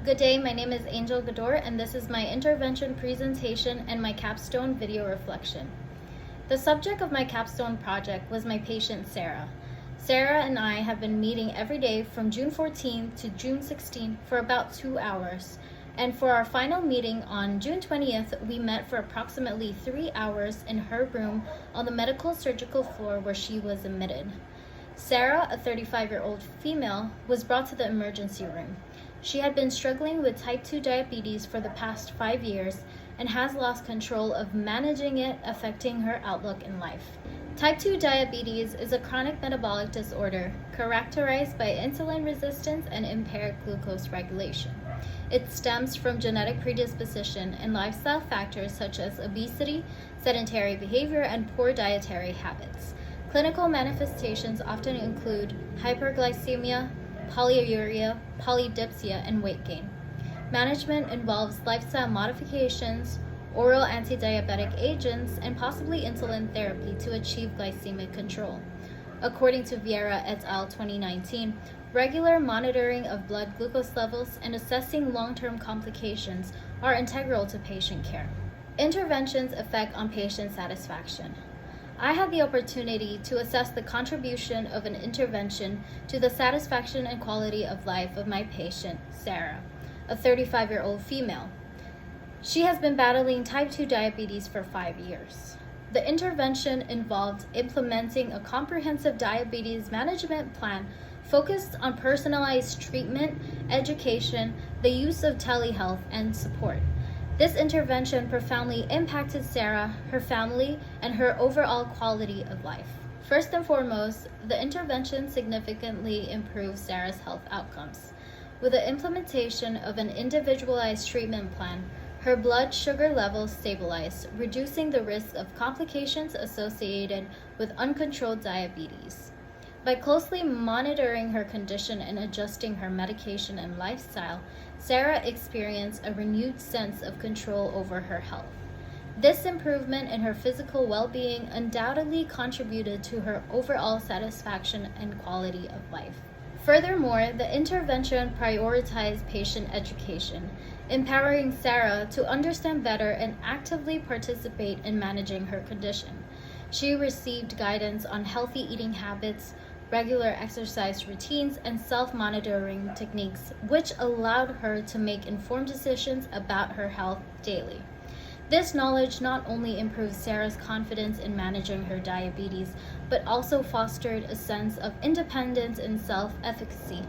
Good day, my name is Angel Gador, and this is my intervention presentation and my capstone video reflection. The subject of my capstone project was my patient Sarah. Sarah and I have been meeting every day from June 14th to June 16th for about 2 hours. And for our final meeting on June 20th, we met for approximately 3 hours in her room on the medical surgical floor where she was admitted. Sarah, a 35-year-old female, was brought to the emergency room. She had been struggling with type 2 diabetes for the past 5 years and has lost control of managing it, affecting her outlook in life. Type 2 diabetes is a chronic metabolic disorder characterized by insulin resistance and impaired glucose regulation. It stems from genetic predisposition and lifestyle factors such as obesity, sedentary behavior, and poor dietary habits. Clinical manifestations often include hyperglycemia, polyuria, polydipsia, and weight gain. Management involves lifestyle modifications, oral anti-diabetic agents, and possibly insulin therapy to achieve glycemic control. According to Vieira et al. 2019, regular monitoring of blood glucose levels and assessing long-term complications are integral to patient care. Interventions' effect on patient satisfaction. I had the opportunity to assess the contribution of an intervention to the satisfaction and quality of life of my patient, Sarah, a 35-year-old female. She has been battling type 2 diabetes for 5 years. The intervention involved implementing a comprehensive diabetes management plan focused on personalized treatment, education, the use of telehealth, and support. This intervention profoundly impacted Sarah, her family, and her overall quality of life. First and foremost, the intervention significantly improved Sarah's health outcomes. With the implementation of an individualized treatment plan, her blood sugar levels stabilized, reducing the risk of complications associated with uncontrolled diabetes. By closely monitoring her condition and adjusting her medication and lifestyle, Sarah experienced a renewed sense of control over her health. This improvement in her physical well-being undoubtedly contributed to her overall satisfaction and quality of life. Furthermore, the intervention prioritized patient education, empowering Sarah to understand better and actively participate in managing her condition. She received guidance on healthy eating habits, regular exercise routines, and self-monitoring techniques, which allowed her to make informed decisions about her health daily. This knowledge not only improved Sarah's confidence in managing her diabetes, but also fostered a sense of independence and self-efficacy.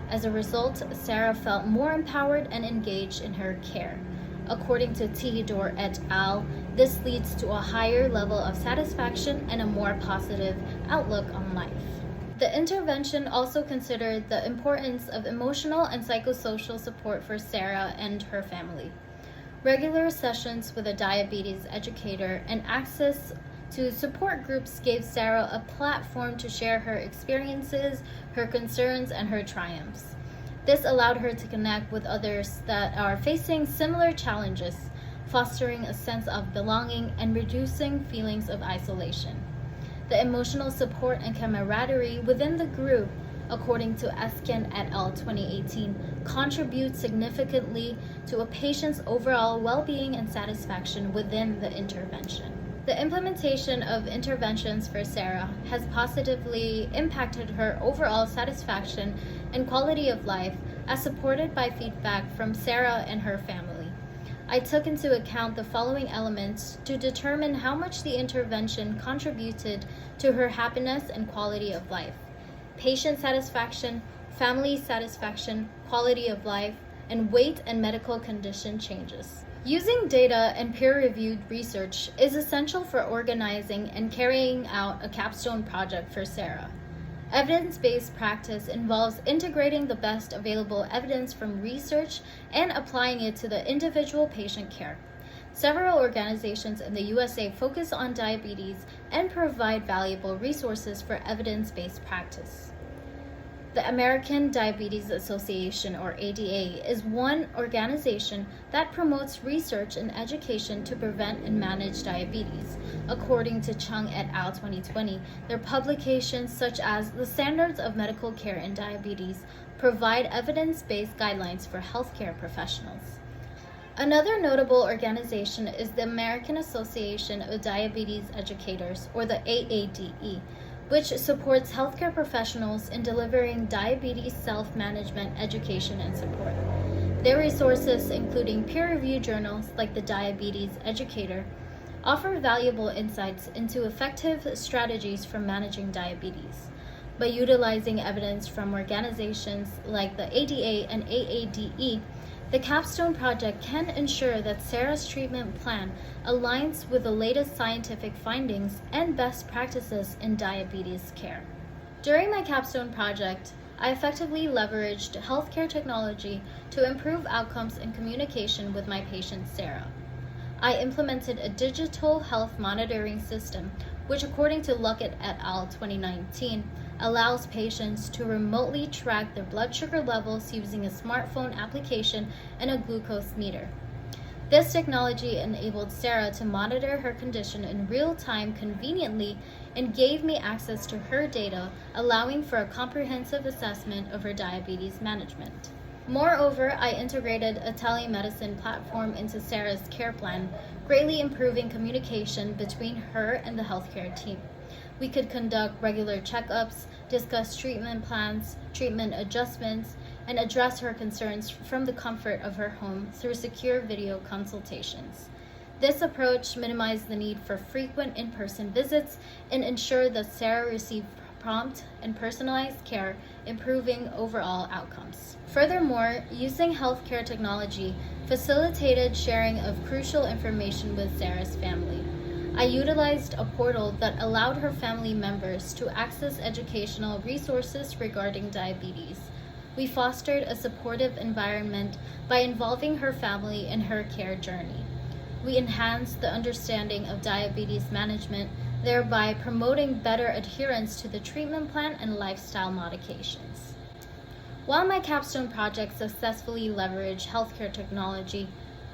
As a result, Sarah felt more empowered and engaged in her care. According to Tihidor et al., this leads to a higher level of satisfaction and a more positive outlook on life. The intervention also considered the importance of emotional and psychosocial support for Sarah and her family. Regular sessions with a diabetes educator and access to support groups gave Sarah a platform to share her experiences, her concerns, and her triumphs. This allowed her to connect with others that are facing similar challenges, fostering a sense of belonging and reducing feelings of isolation. The emotional support and camaraderie within the group, according to Eskin et al. 2018, contribute significantly to a patient's overall well-being and satisfaction within the intervention. The implementation of interventions for Sarah has positively impacted her overall satisfaction and quality of life, as supported by feedback from Sarah and her family. I took into account the following elements to determine how much the intervention contributed to her happiness and quality of life: patient satisfaction, family satisfaction, quality of life, and weight and medical condition changes. Using data and peer-reviewed research is essential for organizing and carrying out a capstone project for Sarah. Evidence-based practice involves integrating the best available evidence from research and applying it to the individual patient care. Several organizations in the USA focus on diabetes and provide valuable resources for evidence-based practice. The American Diabetes Association, or ADA, is one organization that promotes research and education to prevent and manage diabetes. According to Chung et al. 2020, their publications such as The Standards of Medical Care in Diabetes provide evidence-based guidelines for healthcare professionals. Another notable organization is the American Association of Diabetes Educators, or the AADE, which supports healthcare professionals in delivering diabetes self-management education and support. Their resources, including peer-reviewed journals like the Diabetes Educator, offer valuable insights into effective strategies for managing diabetes. By utilizing evidence from organizations like the ADA and AADE, the Capstone project can ensure that Sarah's treatment plan aligns with the latest scientific findings and best practices in diabetes care. During my Capstone project, I effectively leveraged healthcare technology to improve outcomes and communication with my patient Sarah. I implemented a digital health monitoring system, which according to Luckett et al. 2019, allows patients to remotely track their blood sugar levels using a smartphone application and a glucose meter. This technology enabled Sarah to monitor her condition in real time conveniently and gave me access to her data, allowing for a comprehensive assessment of her diabetes management. Moreover, I integrated a telemedicine platform into Sarah's care plan, greatly improving communication between her and the healthcare team. We could conduct regular checkups, discuss treatment plans, treatment adjustments, and address her concerns from the comfort of her home through secure video consultations. This approach minimized the need for frequent in-person visits and ensured that Sarah received prompt and personalized care, improving overall outcomes. Furthermore, using healthcare technology facilitated sharing of crucial information with Sarah's family. I utilized a portal that allowed her family members to access educational resources regarding diabetes. We fostered a supportive environment by involving her family in her care journey. We enhanced the understanding of diabetes management, thereby promoting better adherence to the treatment plan and lifestyle modifications. While my Capstone project successfully leveraged healthcare technology,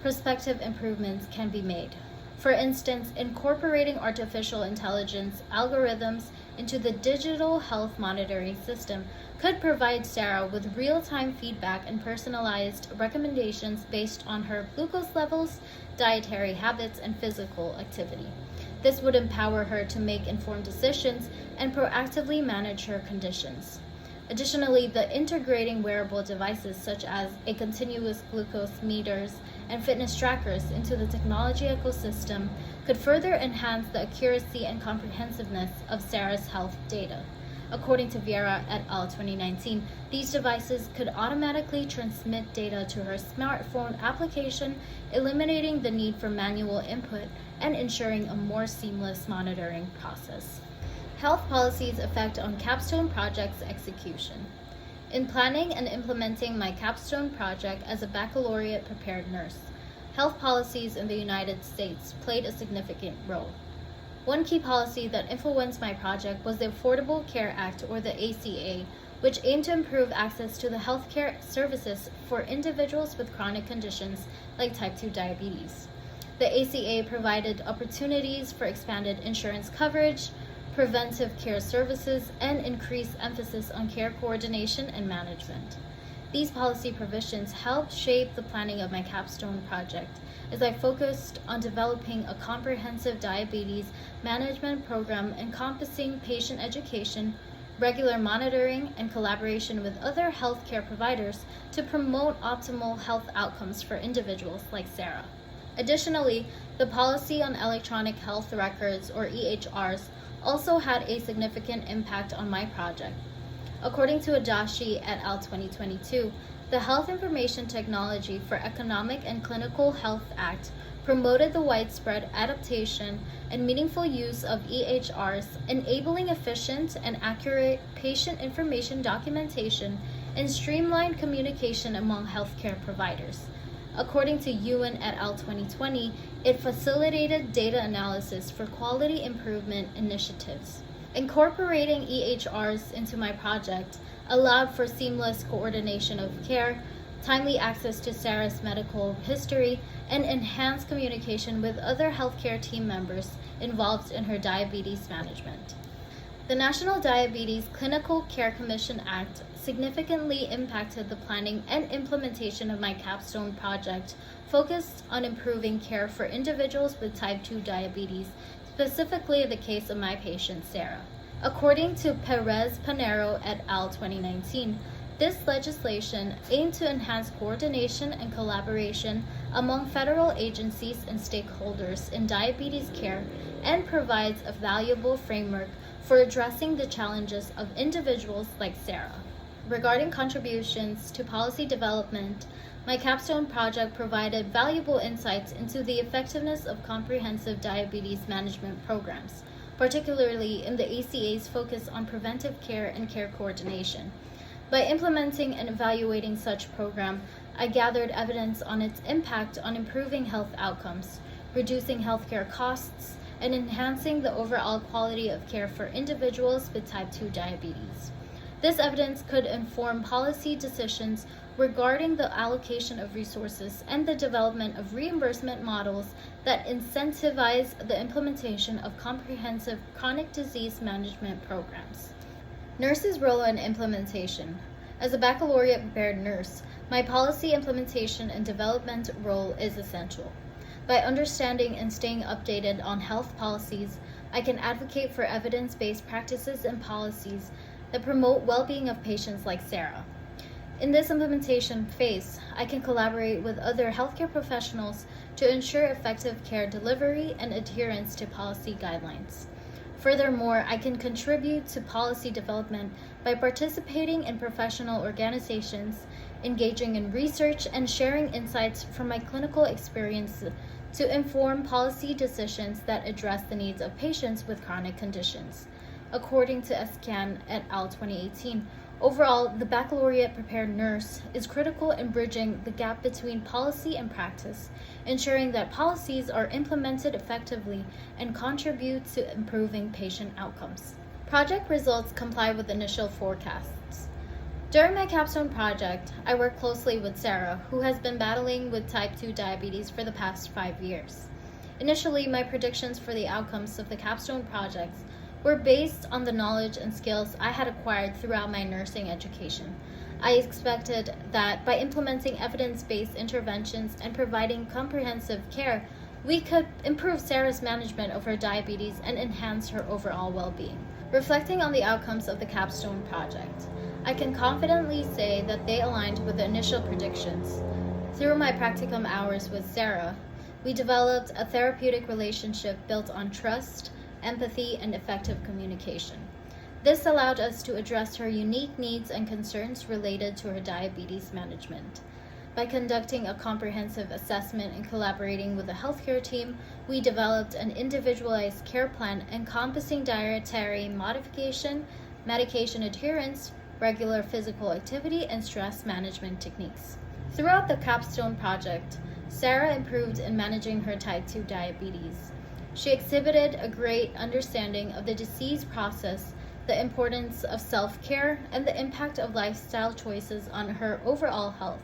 prospective improvements can be made. For instance, incorporating artificial intelligence algorithms into the digital health monitoring system could provide Sarah with real-time feedback and personalized recommendations based on her glucose levels, dietary habits, and physical activity. This would empower her to make informed decisions and proactively manage her conditions. Additionally, the integrating wearable devices such as a continuous glucose meters and fitness trackers into the technology ecosystem could further enhance the accuracy and comprehensiveness of Sarah's health data. According to Vieira et al. 2019, these devices could automatically transmit data to her smartphone application, eliminating the need for manual input and ensuring a more seamless monitoring process. Health policies' effect on Capstone project's execution. In planning and implementing my Capstone project as a baccalaureate-prepared nurse, health policies in the United States played a significant role. One key policy that influenced my project was the Affordable Care Act, or the ACA, which aimed to improve access to the healthcare services for individuals with chronic conditions like type 2 diabetes. The ACA provided opportunities for expanded insurance coverage, preventive care services, and increased emphasis on care coordination and management. These policy provisions helped shape the planning of my Capstone project as I focused on developing a comprehensive diabetes management program encompassing patient education, regular monitoring, and collaboration with other healthcare providers to promote optimal health outcomes for individuals like Sarah. Additionally, the policy on electronic health records, or EHRs, also had a significant impact on my project. According to Adachi et al. 2022, the Health Information Technology for Economic and Clinical Health Act promoted the widespread adaptation and meaningful use of EHRs, enabling efficient and accurate patient information documentation and streamlined communication among healthcare providers. According to Ewan et al. 2020, it facilitated data analysis for quality improvement initiatives. Incorporating EHRs into my project allowed for seamless coordination of care, timely access to Sarah's medical history, and enhanced communication with other healthcare team members involved in her diabetes management. The National Diabetes Clinical Care Commission Act significantly impacted the planning and implementation of my Capstone project, focused on improving care for individuals with type 2 diabetes, specifically the case of my patient Sarah. According to Perez-Panero et al. 2019, this legislation aimed to enhance coordination and collaboration among federal agencies and stakeholders in diabetes care and provides a valuable framework for addressing the challenges of individuals like Sarah. Regarding contributions to policy development, my Capstone project provided valuable insights into the effectiveness of comprehensive diabetes management programs, particularly in the ACA's focus on preventive care and care coordination. By implementing and evaluating such program, I gathered evidence on its impact on improving health outcomes, reducing healthcare costs, and enhancing the overall quality of care for individuals with type 2 diabetes. This evidence could inform policy decisions regarding the allocation of resources and the development of reimbursement models that incentivize the implementation of comprehensive chronic disease management programs. Nurses' role in implementation. As a baccalaureate-prepared nurse, my policy implementation and development role is essential. By understanding and staying updated on health policies, I can advocate for evidence-based practices and policies that promote well-being of patients like Sarah. In this implementation phase, I can collaborate with other healthcare professionals to ensure effective care delivery and adherence to policy guidelines. Furthermore, I can contribute to policy development by participating in professional organizations, engaging in research, and sharing insights from my clinical experience to inform policy decisions that address the needs of patients with chronic conditions. According to Escan et al. 2018, overall, the baccalaureate-prepared nurse is critical in bridging the gap between policy and practice, ensuring that policies are implemented effectively and contribute to improving patient outcomes. Project results comply with initial forecasts. During my Capstone project, I worked closely with Sarah, who has been battling with type 2 diabetes for the past 5 years. Initially, my predictions for the outcomes of the Capstone projects were based on the knowledge and skills I had acquired throughout my nursing education. I expected that by implementing evidence-based interventions and providing comprehensive care, we could improve Sarah's management of her diabetes and enhance her overall well-being. Reflecting on the outcomes of the Capstone project, I can confidently say that they aligned with the initial predictions. Through my practicum hours with Sarah, we developed a therapeutic relationship built on trust, empathy, and effective communication. This allowed us to address her unique needs and concerns related to her diabetes management. By conducting a comprehensive assessment and collaborating with the healthcare team, we developed an individualized care plan encompassing dietary modification, medication adherence, regular physical activity, and stress management techniques. Throughout the Capstone project, Sarah improved in managing her type 2 diabetes. She exhibited a great understanding of the disease process, the importance of self-care, and the impact of lifestyle choices on her overall health.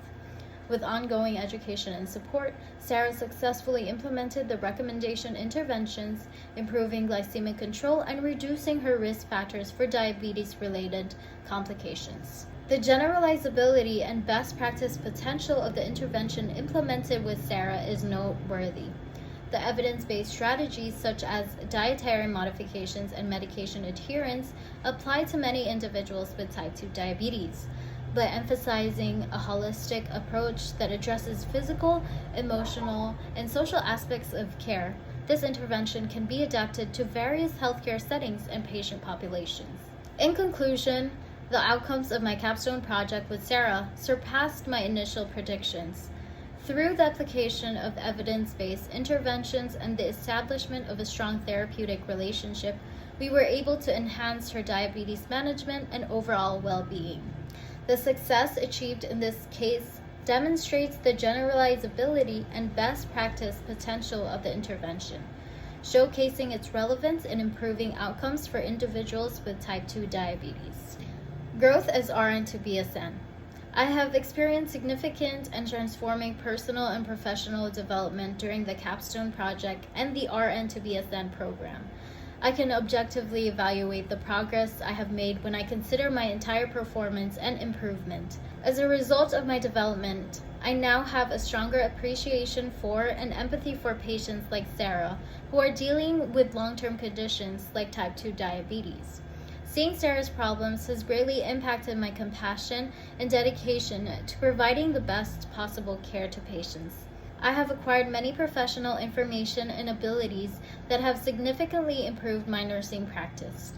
With ongoing education and support, Sarah successfully implemented the recommendation interventions, improving glycemic control and reducing her risk factors for diabetes-related complications. The generalizability and best practice potential of the intervention implemented with Sarah is noteworthy. The evidence-based strategies such as dietary modifications and medication adherence apply to many individuals with type 2 diabetes. By emphasizing a holistic approach that addresses physical, emotional, and social aspects of care, this intervention can be adapted to various healthcare settings and patient populations. In conclusion, the outcomes of my Capstone project with Sarah surpassed my initial predictions. Through the application of evidence-based interventions and the establishment of a strong therapeutic relationship, we were able to enhance her diabetes management and overall well-being. The success achieved in this case demonstrates the generalizability and best practice potential of the intervention. showcasing its relevance in improving outcomes for individuals with type 2 diabetes. Growth as RN to BSN. I have experienced significant and transforming personal and professional development during the Capstone project and the RN to BSN program. I can objectively evaluate the progress I have made when I consider my entire performance and improvement. As a result of my development, I now have a stronger appreciation for and empathy for patients like Sarah, who are dealing with long-term conditions like type 2 diabetes. Seeing Sarah's problems has greatly impacted my compassion and dedication to providing the best possible care to patients. I have acquired many professional information and abilities that have significantly improved my nursing practice.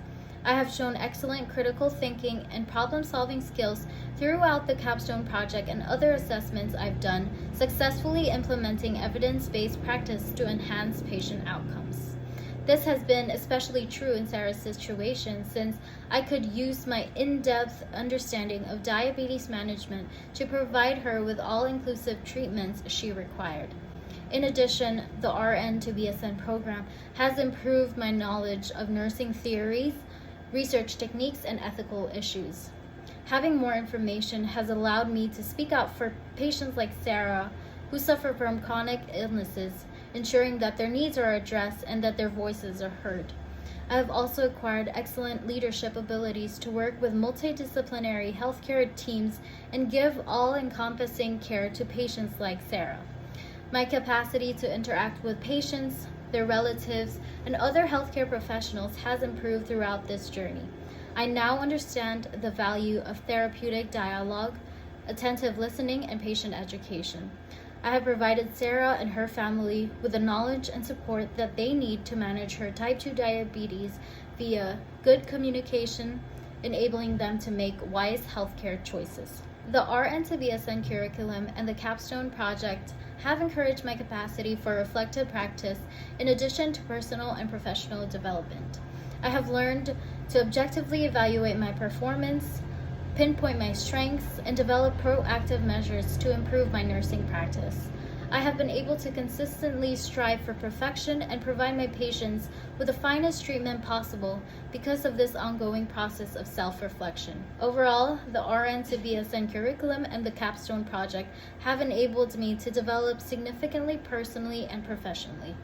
I have shown excellent critical thinking and problem-solving skills throughout the Capstone project and other assessments I've done, successfully implementing evidence-based practice to enhance patient outcomes. This has been especially true in Sarah's situation, since I could use my in-depth understanding of diabetes management to provide her with all-inclusive treatments she required. In addition, the RN to BSN program has improved my knowledge of nursing theories, research techniques, and ethical issues. Having more information has allowed me to speak out for patients like Sarah, who suffer from chronic illnesses, ensuring that their needs are addressed and that their voices are heard. I have also acquired excellent leadership abilities to work with multidisciplinary healthcare teams and give all-encompassing care to patients like Sarah. My capacity to interact with patients, their relatives, and other healthcare professionals has improved throughout this journey. I now understand the value of therapeutic dialogue, attentive listening, and patient education. I have provided Sarah and her family with the knowledge and support that they need to manage her type 2 diabetes via good communication, enabling them to make wise healthcare choices. The RN to BSN curriculum and the Capstone project have encouraged my capacity for reflective practice in addition to personal and professional development. I have learned to objectively evaluate my performance, pinpoint my strengths, and develop proactive measures to improve my nursing practice. I have been able to consistently strive for perfection and provide my patients with the finest treatment possible because of this ongoing process of self-reflection. Overall, the RN to BSN curriculum and the Capstone project have enabled me to develop significantly personally and professionally.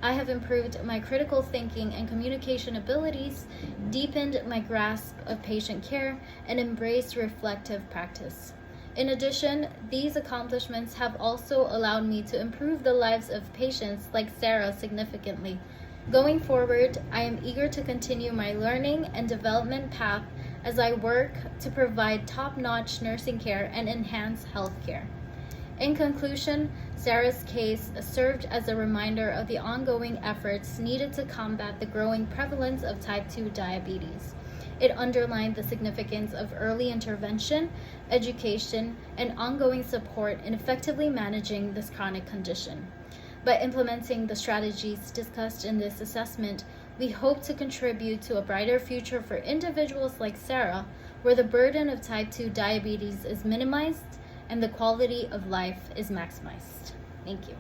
I have improved my critical thinking and communication abilities, deepened my grasp of patient care, and embraced reflective practice. In addition, these accomplishments have also allowed me to improve the lives of patients like Sarah significantly. Going forward, I am eager to continue my learning and development path as I work to provide top-notch nursing care and enhance healthcare. In conclusion, Sarah's case served as a reminder of the ongoing efforts needed to combat the growing prevalence of type 2 diabetes. It underlined the significance of early intervention, education, and ongoing support in effectively managing this chronic condition. By implementing the strategies discussed in this assessment, we hope to contribute to a brighter future for individuals like Sarah, where the burden of type 2 diabetes is minimized and the quality of life is maximized. Thank you.